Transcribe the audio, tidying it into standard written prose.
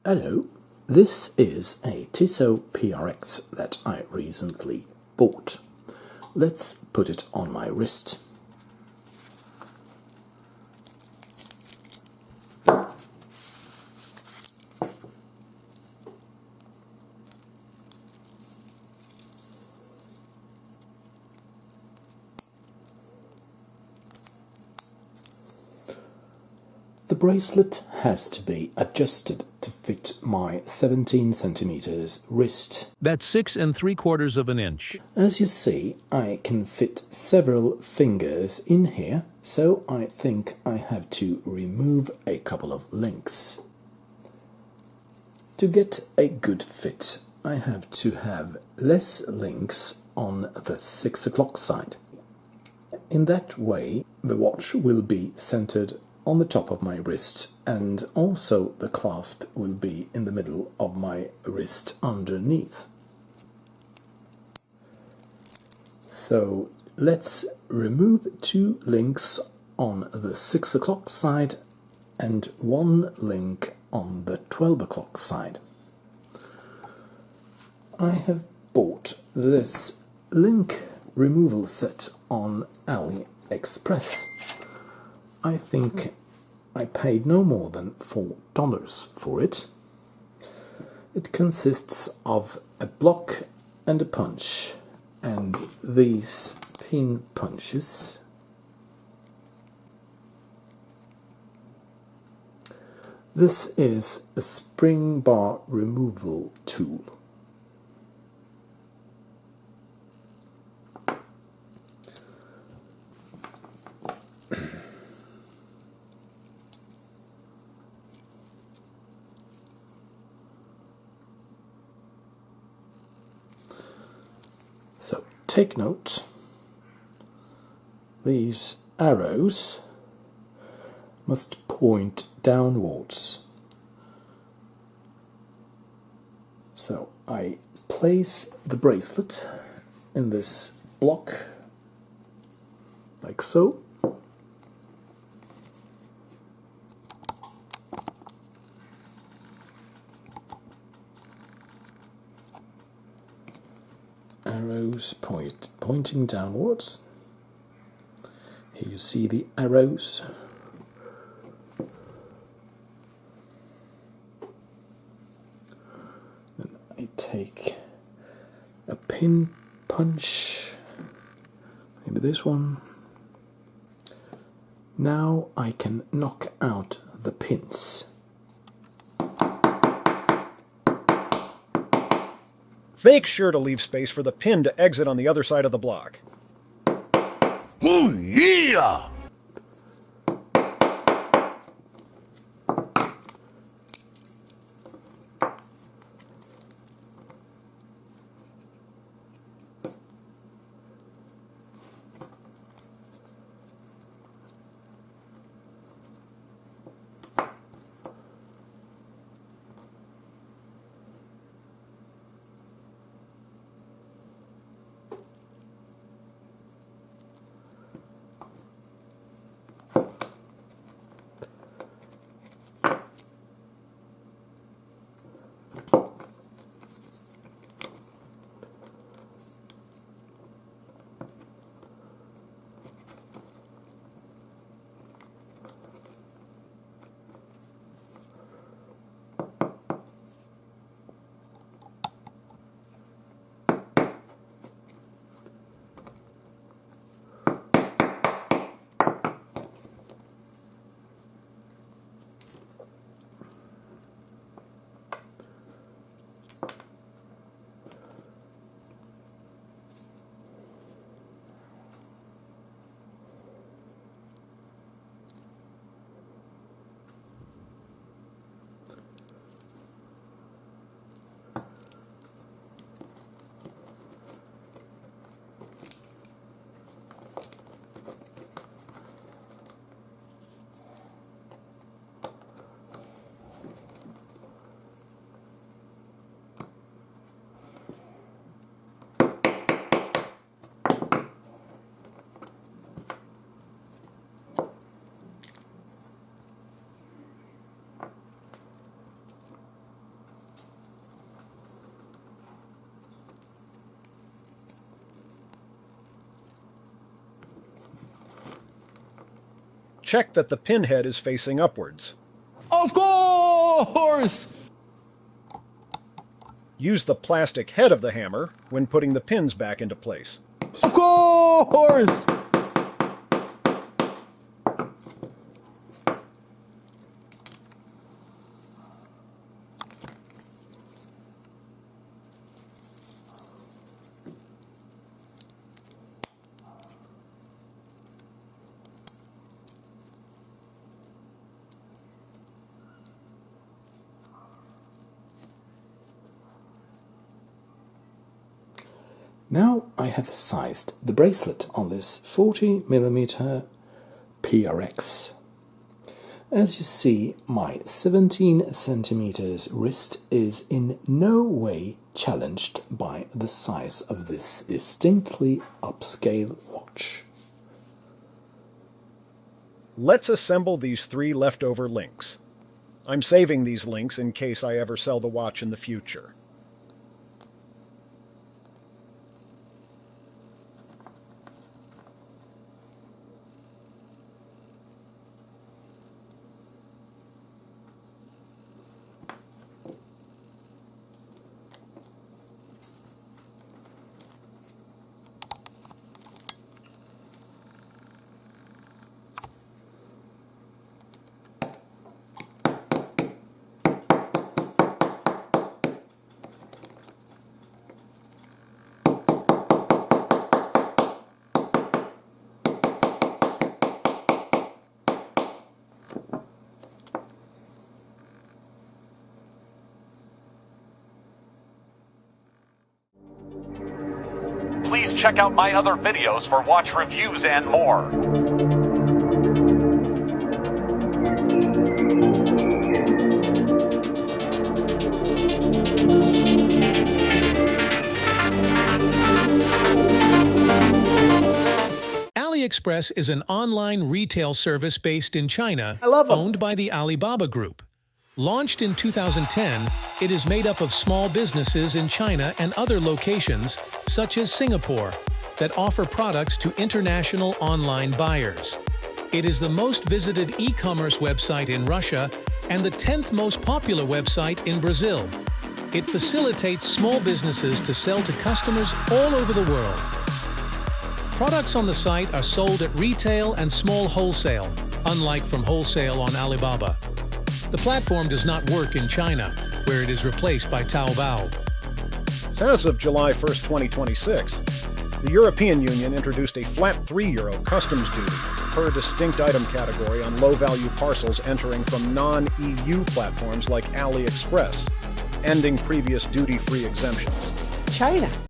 Hello, this is a Tissot PRX that I recently bought. Let's put it on my wrist. The bracelet has to be adjusted to fit my 17 centimeters wrist. That's 6 3/4 of an inch. As you see, I can fit several fingers in here, so I think I have to remove a couple of links. To get a good fit, I have to have less links on the 6 o'clock side. In that way, the watch will be centered on the top of my wrist, and also the clasp will be in the middle of my wrist underneath. So let's remove 2 links on the 6 o'clock side and 1 link on the 12 o'clock side. I have bought this link removal set on AliExpress. I think I paid no more than $4 for it. It consists of a block and a punch, and these pin punches. This is a spring bar removal tool. So take note, these arrows must point downwards. So I place the bracelet in this block, like so. Arrows pointing downwards. Here you see the arrows. Then I take a pin punch, maybe this one. Now I can knock out the pins. Make sure to leave space for the pin to exit on the other side of the block. Oh yeah! Check that the pin head is facing upwards. Of course! Use the plastic head of the hammer when putting the pins back into place. Of course! Now I have sized the bracelet on this 40mm PRX. As you see, my 17cm wrist is in no way challenged by the size of this distinctly upscale watch. Let's assemble these 3 leftover links. I'm saving these links in case I ever sell the watch in the future. Please check out my other videos for watch reviews and more. AliExpress is an online retail service based in China, love 'em. owned by the Alibaba Group. Launched in 2010, it is made up of small businesses in China and other locations, such as Singapore, that offer products to international online buyers. It is the most visited e-commerce website in Russia and the 10th most popular website in Brazil. It facilitates small businesses to sell to customers all over the world. Products on the site are sold at retail and small wholesale, unlike from wholesale on Alibaba. The platform does not work in China, where it is replaced by Taobao. As of July 1st, 2026, the European Union introduced a flat €3 customs duty per distinct item category on low-value parcels entering from non-EU platforms like AliExpress, ending previous duty-free exemptions. China.